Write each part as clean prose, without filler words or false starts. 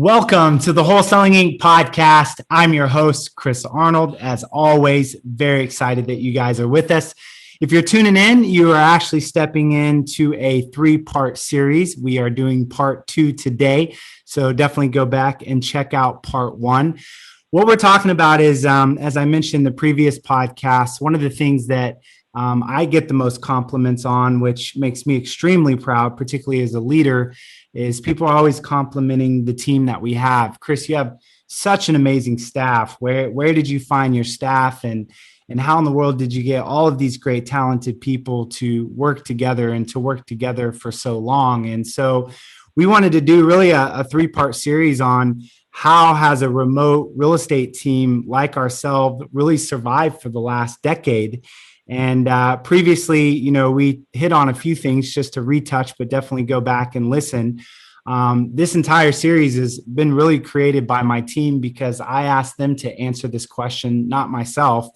Welcome to the Wholesaling Inc. podcast. I'm your host, Chris Arnold. As always, very excited that you guys are with us. If you're tuning in, you are actually stepping into a 3-part series. We are doing part 2 today, so definitely go back and check out part 1. What we're talking about is, as I mentioned in the previous podcast, one of the things that I get the most compliments on, which makes me extremely proud, particularly as a leader, is people are always complimenting the team that we have. Chris, you have such an amazing staff. Where did you find your staff, and how in the world did you get all of these great talented people to work together and to work together for so long? And so we wanted to do really a 3-part series on how has a remote real estate team like ourselves really survived for the last decade. And previously, we hit on a few things just to retouch, but definitely go back and listen. This entire series has been really created by my team because I asked them to answer this question, not myself.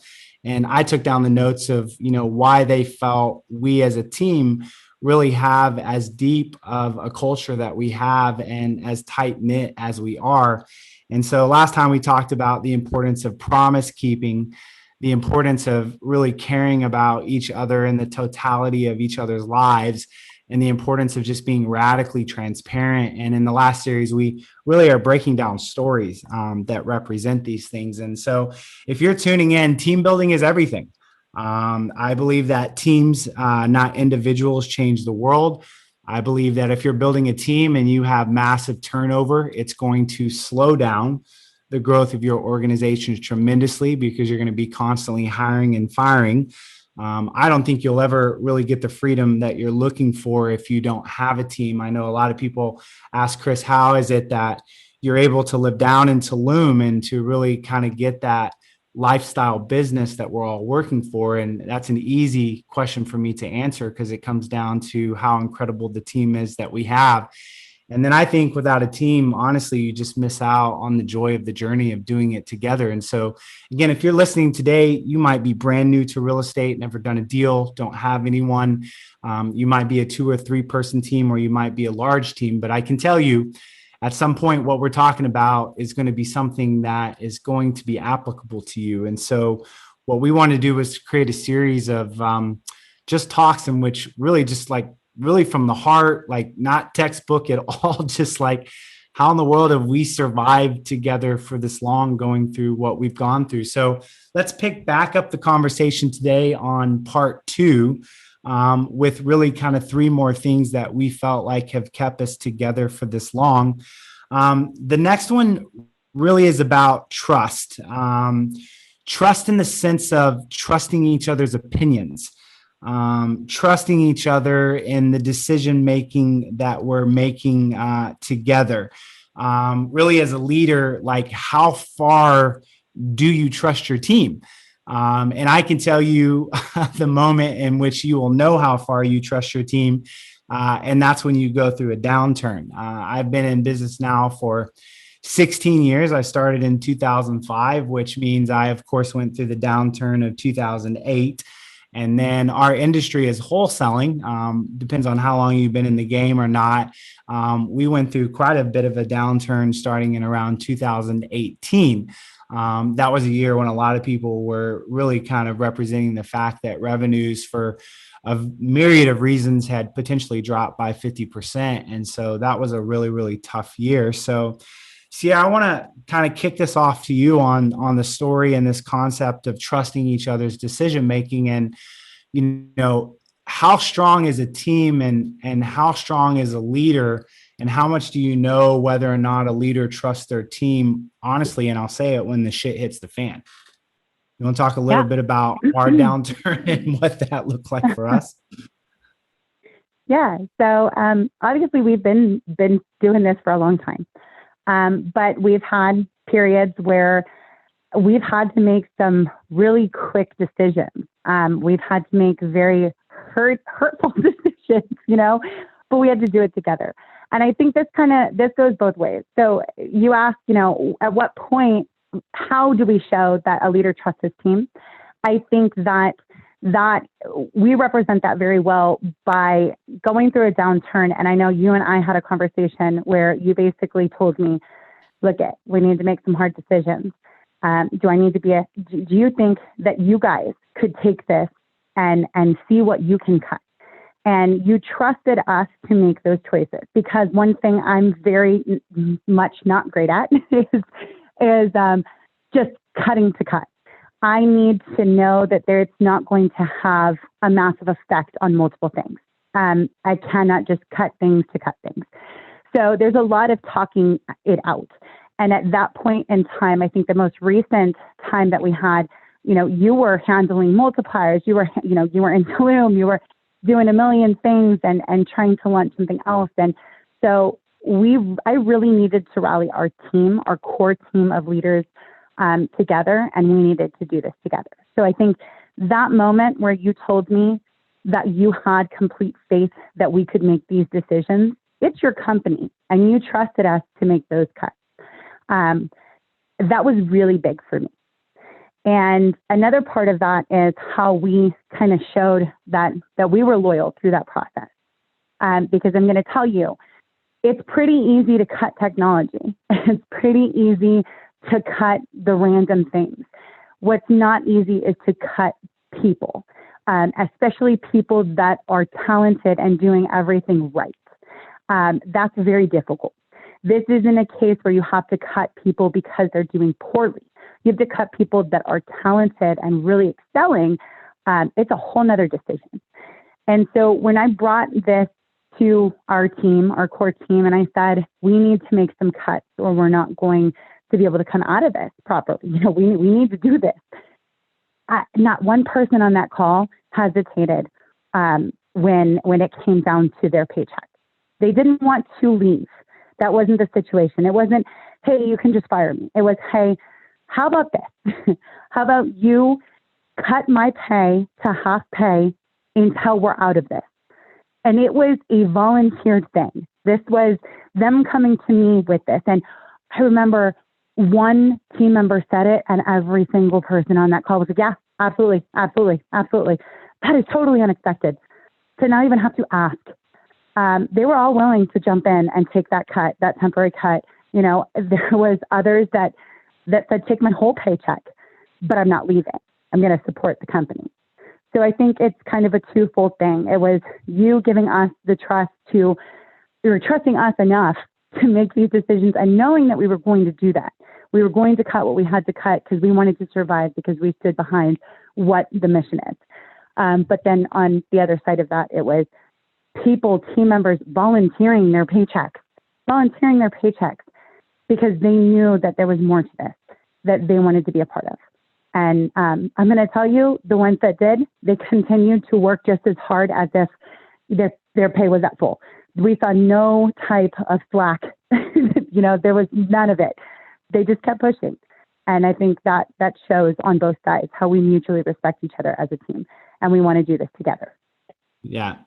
And I took down the notes of, why they felt we as a team really have as deep of a culture that we have and as tight knit as we are. And so last time we talked about the importance of promise keeping, the importance of really caring about each other and the totality of each other's lives, and the importance of just being radically transparent. And in the last series, we really are breaking down stories that represent these things. And so if you're tuning in, team building is everything. I believe that teams, not individuals, change the world. I believe that if you're building a team and you have massive turnover, it's going to slow down the growth of your organization tremendously because you're going to be constantly hiring and firing. I don't think you'll ever really get the freedom that you're looking for if you don't have a team. I know a lot of people ask, Chris, how is it that you're able to live down in Tulum and to really kind of get that lifestyle business that we're all working for? And that's an easy question for me to answer because it comes down to how incredible the team is that we have. And then I think without a team, honestly, you just miss out on the joy of the journey of doing it together. And so, again, if you're listening today, you might be brand new to real estate, never done a deal, don't have anyone. You might be a 2 or 3 person team, or you might be a large team. But I can tell you at some point, what we're talking about is going to be something that is going to be applicable to you. And so what we want to do is create a series of just talks in which really from the heart, like not textbook at all, just like how in the world have we survived together for this long going through what we've gone through. So let's pick back up the conversation today on part 2 with really kind of 3 more things that we felt like have kept us together for this long. The next one really is about trust. Trust in the sense of trusting each other's opinions. Trusting each other in the decision making that we're making together. Really, as a leader, like how far do you trust your team? And I can tell you the moment in which you will know how far you trust your team, and that's when you go through a downturn. I've been in business now for 16 years. I started in 2005, which means I, of course, went through the downturn of 2008. And then our industry is wholesaling. Depends on how long you've been in the game or not. We went through quite a bit of a downturn starting in around 2018. That was a year when a lot of people were really kind of representing the fact that revenues for a myriad of reasons had potentially dropped by 50%. And so that was a really, really tough year. So I want to kind of kick this off to you on the story and this concept of trusting each other's decision making, and how strong is a team and how strong is a leader, and how much do you know whether or not a leader trusts their team, honestly? And I'll say it when the shit hits the fan. You want to talk a little bit about our downturn and what that looked like for us? Yeah. So obviously we've been doing this for a long time. But we've had periods where we've had to make some really quick decisions. We've had to make very hurtful decisions, but we had to do it together. And I think this goes both ways. So you asked, at what point, how do we show that a leader trusts his team? I think that we represent that very well by going through a downturn. And I know you and I had a conversation where you basically told me look at, we need to make some hard decisions. Do I need to do you think that you guys could take this and see what you can cut? And you trusted us to make those choices, because one thing I'm very much not great at is just cutting to cut. I need to know that it's not going to have a massive effect on multiple things. I cannot just cut things to cut things. So there's a lot of talking it out. And at that point in time, I think the most recent time that we had, you were handling multipliers, you were in Tulum, you were doing a million things and trying to launch something else. And so I really needed to rally our team, our core team of leaders together, and we needed to do this together. So I think that moment where you told me that you had complete faith that we could make these decisions, it's your company, and you trusted us to make those cuts. That was really big for me. And another part of that is how we kind of showed that we were loyal through that process. Because I'm going to tell you, it's pretty easy to cut technology. It's pretty easy to cut the random things. What's not easy is to cut people, especially people that are talented and doing everything right. That's very difficult. This isn't a case where you have to cut people because they're doing poorly. You have to cut people that are talented and really excelling. It's a whole nother decision. And so when I brought this to our team, our core team, and I said, we need to make some cuts or we're not going to be able to come out of this properly. We need to do this. Not one person on that call hesitated when it came down to their paycheck. They didn't want to leave. That wasn't the situation. It wasn't, hey, you can just fire me. It was, hey, how about this? How about you cut my pay to half pay until we're out of this? And it was a volunteered thing. This was them coming to me with this. And I remember one team member said it, and every single person on that call was like, yeah, absolutely, absolutely, absolutely. That is totally unexpected. To not even have to ask. They were all willing to jump in and take that cut, that temporary cut. There was others that said, take my whole paycheck, but I'm not leaving. I'm going to support the company. So I think it's kind of a twofold thing. It was you giving us the trust you were trusting us enough to make these decisions and knowing that we were going to do that. We were going to cut what we had to cut because we wanted to survive, because we stood behind what the mission is. But then on the other side of that, it was people, team members volunteering their paychecks because they knew that there was more to this that they wanted to be a part of. And I'm going to tell you, the ones that did, they continued to work just as hard as if their pay was at full. We saw no type of slack. There was none of it. They just kept pushing. And I think that shows on both sides how we mutually respect each other as a team. And we want to do this together. Yeah.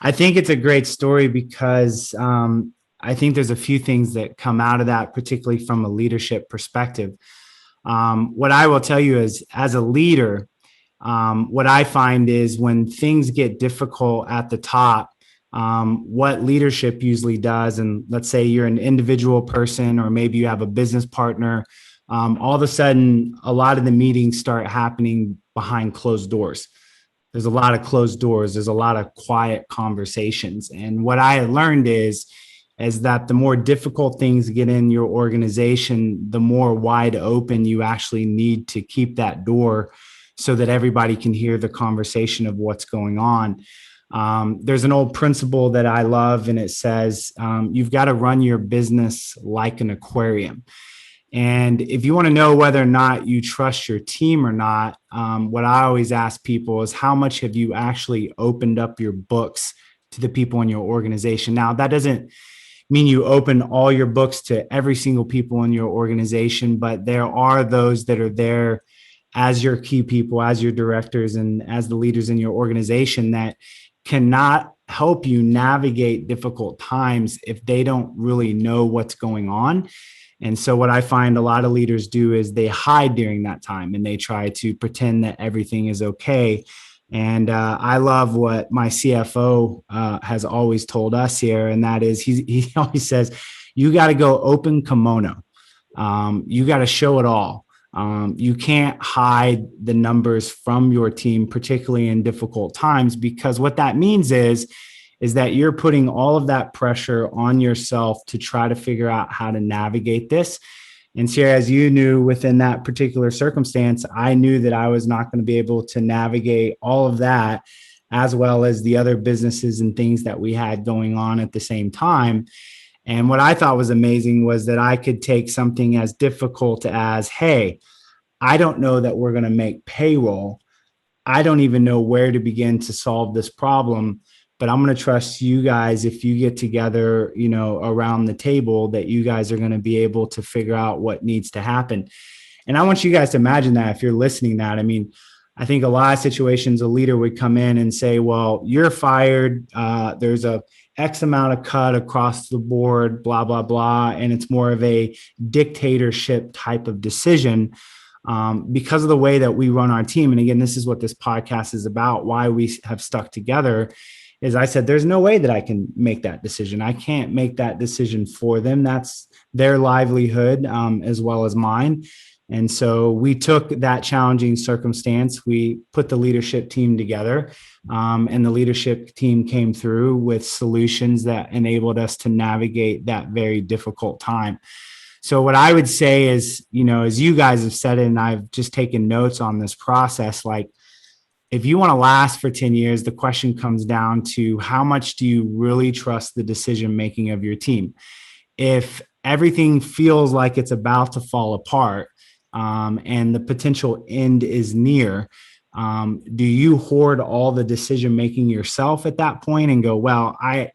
I think it's a great story because I think there's a few things that come out of that, particularly from a leadership perspective. What I will tell you is, as a leader, what I find is when things get difficult at the top, what leadership usually does, and let's say you're an individual person or maybe you have a business partner, all of a sudden, a lot of the meetings start happening behind closed doors. There's a lot of closed doors. There's a lot of quiet conversations. And what I learned is that the more difficult things get in your organization, the more wide open you actually need to keep that door so that everybody can hear the conversation of what's going on. There's an old principle that I love, and it says, you've got to run your business like an aquarium. And if you want to know whether or not you trust your team or not, what I always ask people is, how much have you actually opened up your books to the people in your organization? Now, that doesn't mean you open all your books to every single people in your organization, but there are those that are there as your key people, as your directors, and as the leaders in your organization that cannot help you navigate difficult times if they don't really know what's going on. And so what I find a lot of leaders do is they hide during that time and they try to pretend that everything is okay. And I love what my CFO has always told us here. And that is, he always says, you got to go open kimono. you got to show it all. You can't hide the numbers from your team, particularly in difficult times, because what that means is that you're putting all of that pressure on yourself to try to figure out how to navigate this. And Sierra, as you knew, within that particular circumstance, I knew that I was not going to be able to navigate all of that, as well as the other businesses and things that we had going on at the same time. And what I thought was amazing was that I could take something as difficult as, hey, I don't know that we're going to make payroll. I don't even know where to begin to solve this problem, but I'm going to trust you guys. If you get together, around the table, that you guys are going to be able to figure out what needs to happen. And I want you guys to imagine that if you're listening that, I think a lot of situations, a leader would come in and say, well, you're fired. There's a X amount of cut across the board, blah, blah, blah. And it's more of a dictatorship type of decision because of the way that we run our team. And again, this is what this podcast is about, why we have stuck together. Is I said, there's no way that I can make that decision. I can't make that decision for them. That's their livelihood as well as mine. And so we took that challenging circumstance. We put the leadership team together, and the leadership team came through with solutions that enabled us to navigate that very difficult time. So what I would say is, as you guys have said it, and I've just taken notes on this process, like, if you want to last for 10 years, the question comes down to how much do you really trust the decision-making of your team? If everything feels like it's about to fall apart and the potential end is near, do you hoard all the decision-making yourself at that point and go, well, I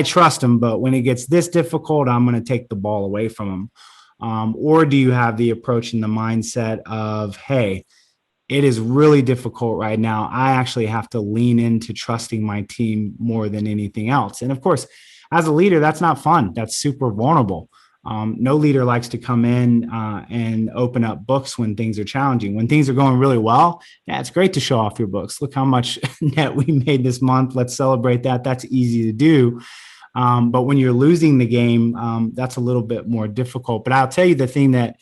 trust them, but when it gets this difficult, I'm going to take the ball away from them? Or do you have the approach and the mindset of, hey, it is really difficult right now. I actually have to lean into trusting my team more than anything else. And of course, as a leader, that's not fun. That's super vulnerable. No leader likes to come in and open up books when things are challenging. When things are going really well, yeah, it's great to show off your books. Look how much net we made this month. Let's celebrate that. That's easy to do. But when you're losing the game, that's a little bit more difficult. But I'll tell you the thing that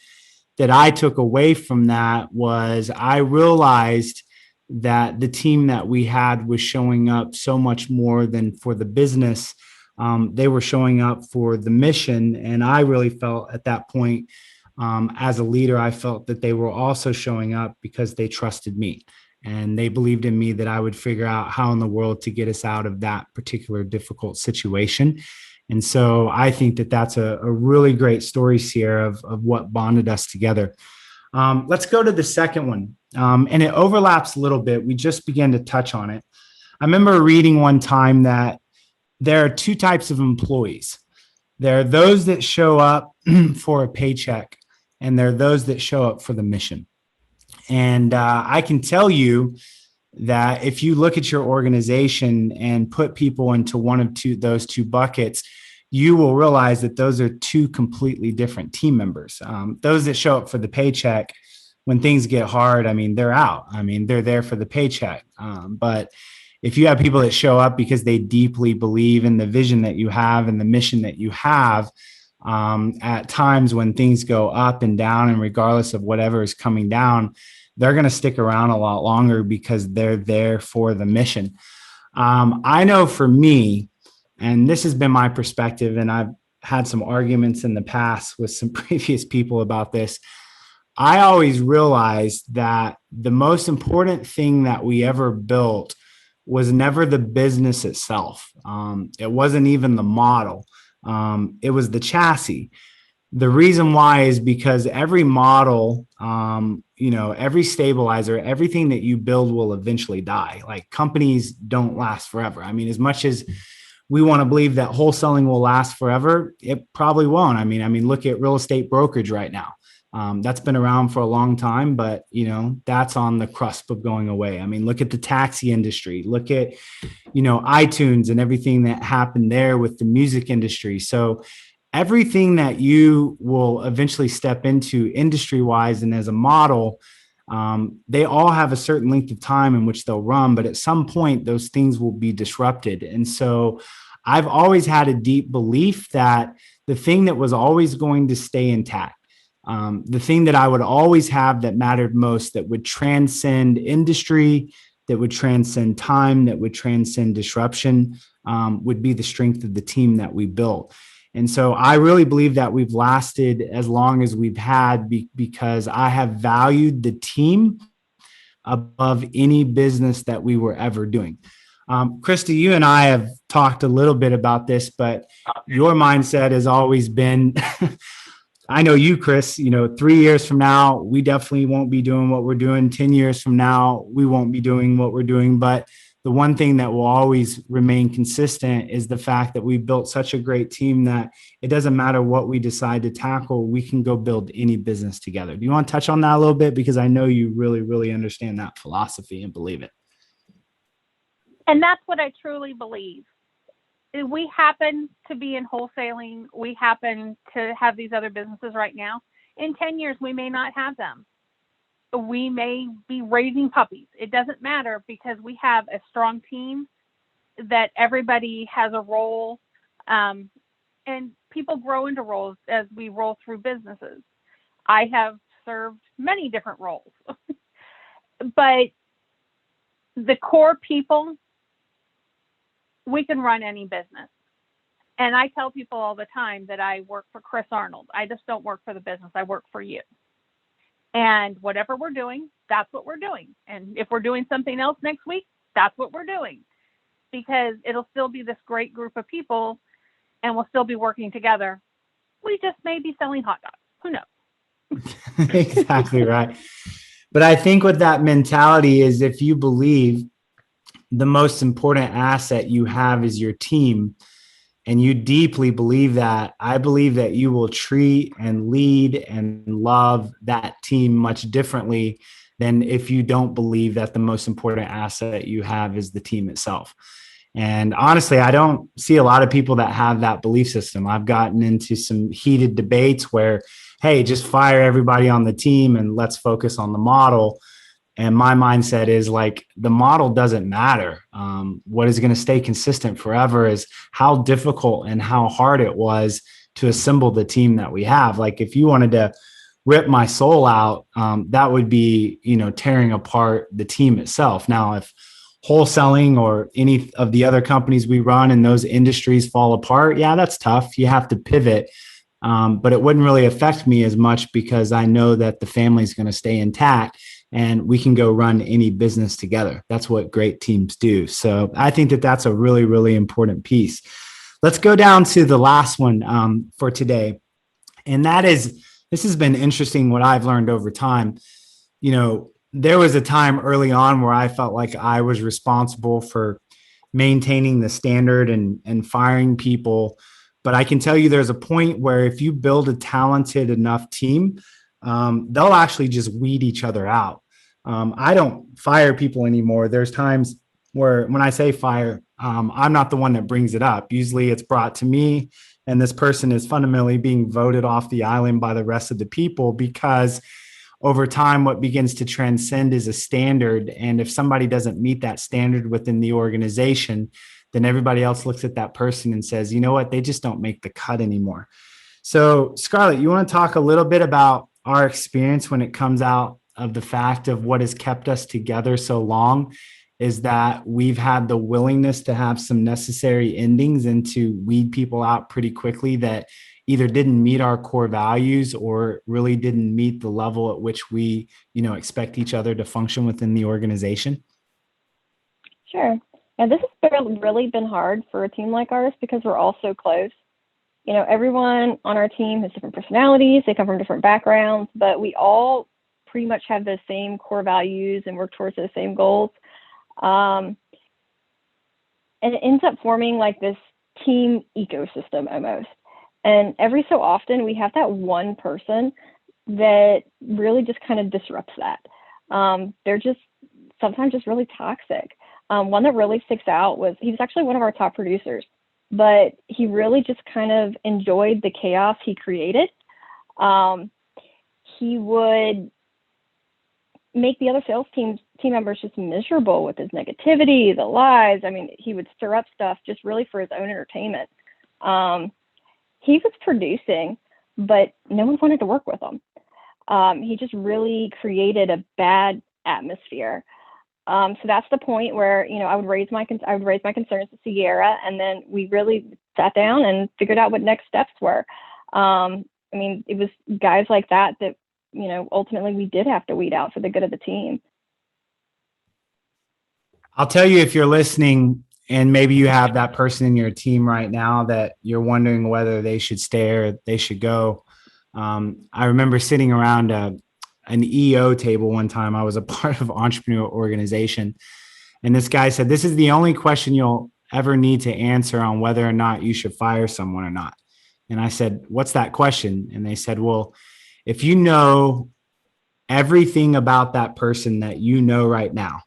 I took away from that was I realized that the team that we had was showing up so much more than for the business. They were showing up for the mission. And I really felt at that point, as a leader, I felt that they were also showing up because they trusted me and they believed in me that I would figure out how in the world to get us out of that particular difficult situation. And so I think that that's a really great story, Sierra, of what bonded us together. Let's go to the second one. And it overlaps a little bit. We just began to touch on it. I remember reading one time that there are two types of employees. There are those that show up for a paycheck, and there are those that show up for the mission. And I can tell you that if you look at your organization and put people into one of those two buckets, you will realize that those are two completely different team members. Those that show up for the paycheck, when things get hard, they're out. They're there for the paycheck. But if you have people that show up because they deeply believe in the vision that you have and the mission that you have, at times when things go up and down, and regardless of whatever is coming down, they're going to stick around a lot longer because they're there for the mission. I know for me, and this has been my perspective, and I've had some arguments in the past with some previous people about this. I always realized that the most important thing that we ever built was never the business itself. It wasn't even the model. It was the chassis. The reason why is because every model, every stabilizer, everything that you build will eventually die. Like, companies don't last forever. As much as we want to believe that wholesaling will last forever, it probably won't. Look at real estate brokerage right now. That's been around for a long time, but that's on the cusp of going away. Look at the taxi industry. Look at, iTunes and everything that happened there with the music industry. So everything that you will eventually step into industry-wise and as a model, they all have a certain length of time in which they'll run, but at some point those things will be disrupted. And so I've always had a deep belief that the thing that was always going to stay intact, The thing that I would always have that mattered most, that would transcend industry, that would transcend time, that would transcend disruption, would be the strength of the team that we built. And so I really believe that we've lasted as long as we've had because I have valued the team above any business that we were ever doing. Krista, you and I have talked a little bit about this, but your mindset has always been, I know you, Chris, 3 years from now, we definitely won't be doing what we're doing. 10 years from now, we won't be doing what we're doing. But the one thing that will always remain consistent is the fact that we built such a great team that it doesn't matter what we decide to tackle, we can go build any business together. Do you want to touch on that a little bit? Because I know you really, really understand that philosophy and believe it. And that's what I truly believe. We happen to be in wholesaling. We happen to have these other businesses right now. In 10 years, we may not have them. We may be raising puppies. It doesn't matter because we have a strong team that everybody has a role, and people grow into roles as we roll through businesses. I have served many different roles, but the core people, we can run any business. And I tell people all the time that I work for Chris Arnold. I just don't work for the business. I work for you. And whatever we're doing, that's what we're doing. And if we're doing something else next week, that's what we're doing. Because it'll still be this great group of people and we'll still be working together. We just may be selling hot dogs. Who knows? Exactly right. But I think with that mentality is if you believe the most important asset you have is your team, and you deeply believe that, I believe that you will treat and lead and love that team much differently than if you don't believe that the most important asset you have is the team itself. And honestly, I don't see a lot of people that have that belief system. I've gotten into some heated debates where, hey, just fire everybody on the team and let's focus on the model. And my mindset is like, the model doesn't matter. What is going to stay consistent forever is how difficult and how hard it was to assemble the team that we have. Like if you wanted to rip my soul out, that would be, tearing apart the team itself. Now, if wholesaling or any of the other companies we run in those industries fall apart, yeah, that's tough. You have to pivot. But it wouldn't really affect me as much because I know that the family is going to stay intact and we can go run any business together. That's what great teams do. So I think that that's a really, really important piece. Let's go down to the last one for today. And that is, this has been interesting what I've learned over time. There was a time early on where I felt like I was responsible for maintaining the standard and firing people. But I can tell you there's a point where if you build a talented enough team, they'll actually just weed each other out. I don't fire people anymore. There's times where when I say fire, I'm not the one that brings it up. Usually it's brought to me and this person is fundamentally being voted off the island by the rest of the people because over time, what begins to transcend is a standard. And if somebody doesn't meet that standard within the organization, then everybody else looks at that person and says, you know what, they just don't make the cut anymore. So Scarlett, you want to talk a little bit about our experience when it comes out of the fact of what has kept us together so long is that we've had the willingness to have some necessary endings and to weed people out pretty quickly that either didn't meet our core values or really didn't meet the level at which we, expect each other to function within the organization? Sure. And this has really been hard for a team like ours because we're all so close. Everyone on our team has different personalities. They come from different backgrounds, but we all pretty much have the same core values and work towards those same goals. And it ends up forming like this team ecosystem almost. And every so often we have that one person that really just kind of disrupts that. They're just sometimes just really toxic. One that really sticks out was, he was actually one of our top producers, but he really just kind of enjoyed the chaos he created. He would make the other sales team members just miserable with his negativity, the lies. I mean, he would stir up stuff just really for his own entertainment. He was producing, but no one wanted to work with him. He just really created a bad atmosphere. So that's the point where, I would raise my concerns to Sierra, and then we really sat down and figured out what next steps were. It was guys like that, ultimately we did have to weed out for the good of the team. I'll tell you, if you're listening and maybe you have that person in your team right now that you're wondering whether they should stay or they should go. I remember sitting around an EO table one time. I was a part of entrepreneur organization. And this guy said, this is the only question you'll ever need to answer on whether or not you should fire someone or not. And I said, what's that question? And they said, well, if you know everything about that person that you know right now,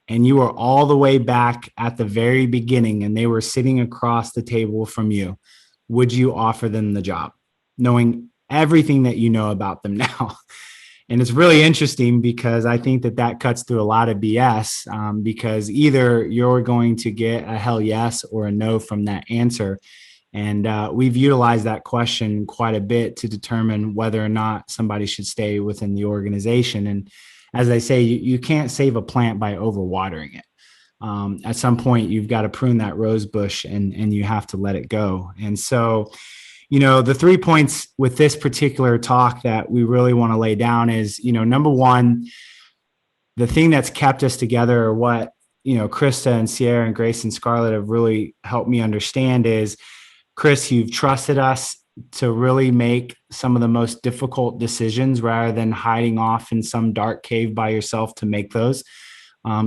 and you were all the way back at the very beginning and they were sitting across the table from you, would you offer them the job, knowing everything that you know about them now? And it's really interesting because I think that cuts through a lot of BS, because either you're going to get a hell yes or a no from that answer. And we've utilized that question quite a bit to determine whether or not somebody should stay within the organization. And as I say, you can't save a plant by overwatering it. At some point, you've got to prune that rose bush and you have to let it go. And so, the 3 points with this particular talk that we really want to lay down is, number one, the thing that's kept us together, or what, Krista and Sierra and Grace and Scarlett have really helped me understand is, Chris, you've trusted us to really make some of the most difficult decisions rather than hiding off in some dark cave by yourself to make those.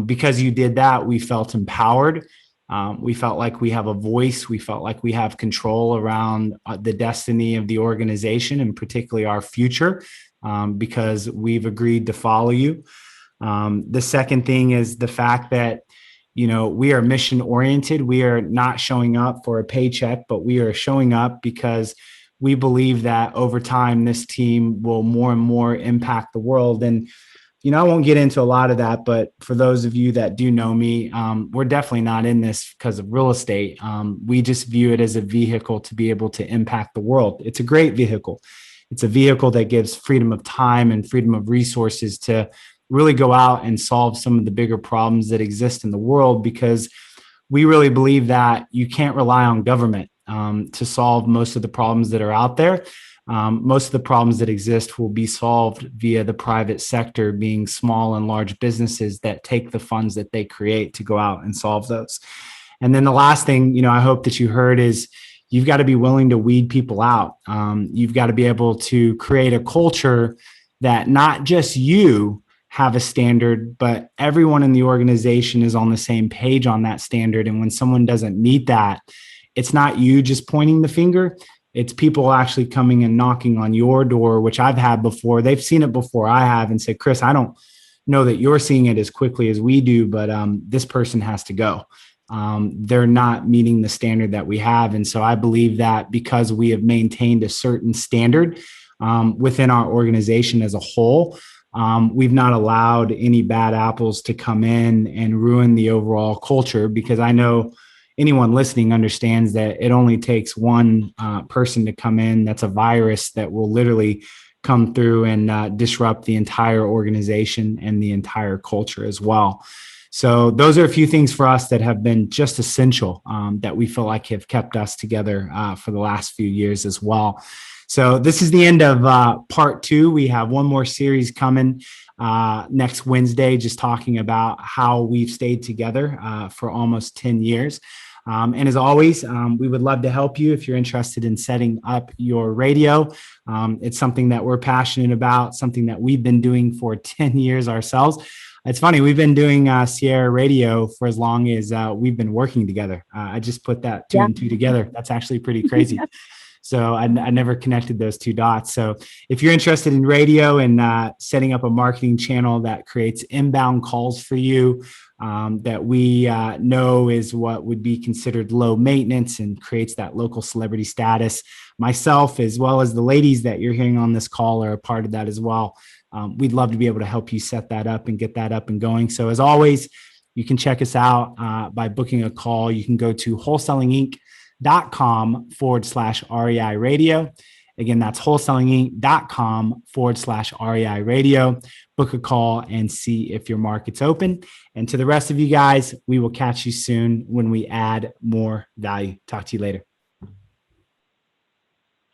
Because you did that, we felt empowered. We felt like we have a voice. We felt like we have control around the destiny of the organization and particularly our future, because we've agreed to follow you. The second thing is the fact that we are mission oriented. We are not showing up for a paycheck, but we are showing up because we believe that over time, this team will more and more impact the world. And, I won't get into a lot of that, but for those of you that do know me, we're definitely not in this because of real estate. We just view it as a vehicle to be able to impact the world. It's a great vehicle. It's a vehicle that gives freedom of time and freedom of resources to really go out and solve some of the bigger problems that exist in the world, because we really believe that you can't rely on government to solve most of the problems that are out there. Most of the problems that exist will be solved via the private sector, being small and large businesses that take the funds that they create to go out and solve those. And then the last thing, I hope that you heard is you've got to be willing to weed people out. You've got to be able to create a culture that not just you have a standard, but everyone in the organization is on the same page on that standard. And when someone doesn't meet that, it's not you just pointing the finger. It's people actually coming and knocking on your door, which I've had before. They've seen it before I have and said, Chris, I don't know that you're seeing it as quickly as we do, but this person has to go. They're not meeting the standard that we have. And so I believe that because we have maintained a certain standard within our organization as a whole, we've not allowed any bad apples to come in and ruin the overall culture, because I know anyone listening understands that it only takes one person to come in. That's a virus that will literally come through and disrupt the entire organization and the entire culture as well. So those are a few things for us that have been just essential, that we feel like have kept us together for the last few years as well. So this is the end of part 2. We have one more series coming next Wednesday, just talking about how we've stayed together for almost 10 years. And as always, we would love to help you if you're interested in setting up your radio. It's something that we're passionate about, something that we've been doing for 10 years ourselves. It's funny, we've been doing Sierra Radio for as long as we've been working together. I just put that two and two together. That's actually pretty crazy. So I never connected those two dots. So if you're interested in radio and setting up a marketing channel that creates inbound calls for you, that we know is what would be considered low maintenance and creates that local celebrity status, myself, as well as the ladies that you're hearing on this call, are a part of that as well. We'd love to be able to help you set that up and get that up and going. So as always, you can check us out by booking a call. You can go to wholesalinginc.com/REI radio. Again, that's wholesalinginc.com/REI radio. Book a call and see if your market's open. And to the rest of you guys, we will catch you soon when we add more value. Talk to you later.